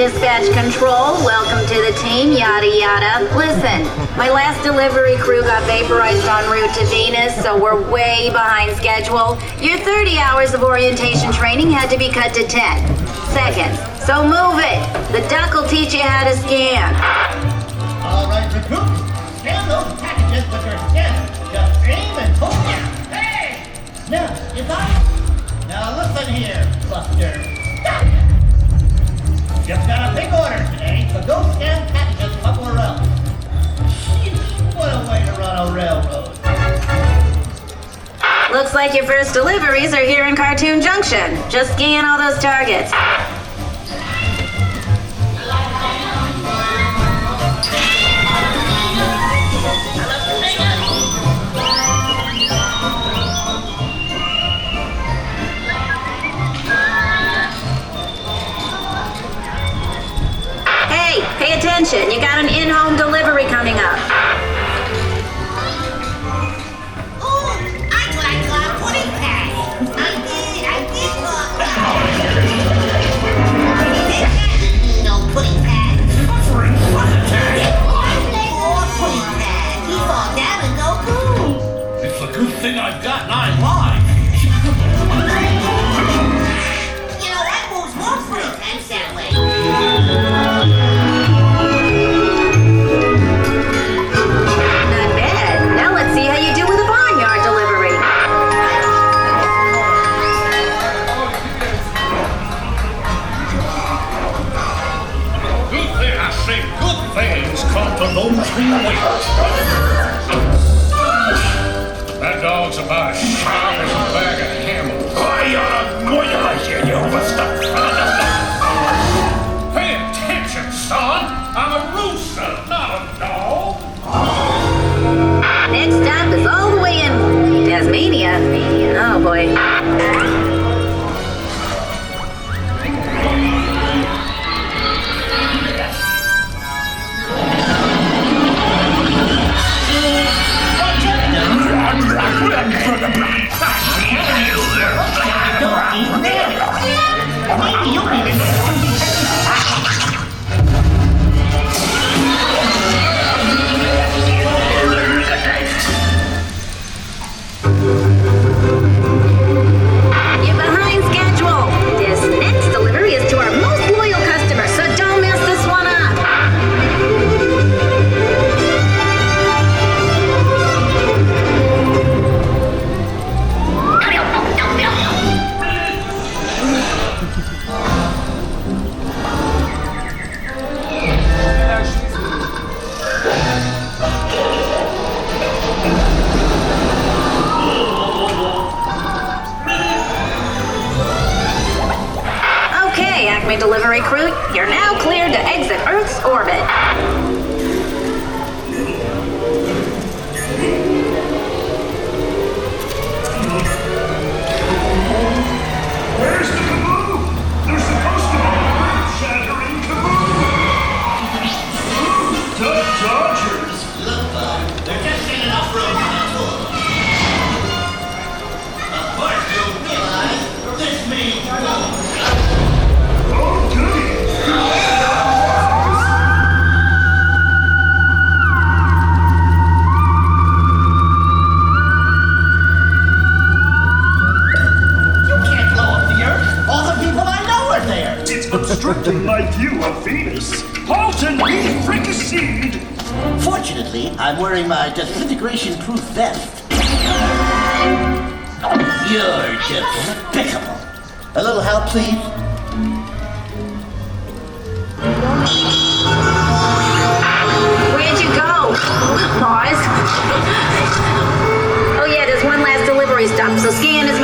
dispatch control. Welcome to the team, yada yada. Listen, my last delivery crew got vaporized en route to Venus, so we're way behind schedule. Your 30 hours of orientation training had to be cut to 10 seconds. So move it. The duck will teach you how to scan. All right, recruits, scan those packages with your scanner. Just aim and pull down. Hey! Now, Now listen here, Buster. Just got a big order today, so go scan packages somewhere else. What a way to run a railroad. Looks like your first deliveries are here in Cartoon Junction. Just scan all those targets. Pay attention, you got an in-home delivery coming up. Oh, I got pudding pie. I did no pudding pie. Suffering heart attack. More pudding pie. He fall down and go boom. It's a good thing I've got 9 lives. You know, that moves more pudding pies that way. See how you do with a barnyard delivery. Good thing I say good things come to those who wait. That dog's about as sharp as a bag of hammers. I ought to mobilize you overstuffed fellas. Pay attention, son. I'm a rooster, not a dog. Next stop is all the way in Tasmania. Oh boy. You're behind schedule. This next delivery is to our most loyal customer, so don't mess this one up. Okay, Acme Delivery Crew, you're now cleared to exit Earth's orbit. Where's the kaboom? There's supposed to be a shattering kaboom! The Dodgers! Look, bud, there just ain't enough room for the tour. Of course, you realize this means war. Oh, goody! You can't blow up the Earth. All the people I know are there. It's obstructing my view of Venus. Halt and be fricasseed! Fortunately, I'm wearing my disintegration-proof vest. You're despicable. A little help, please? Where'd you go? Pause. Oh yeah, there's one last delivery stop, so scan as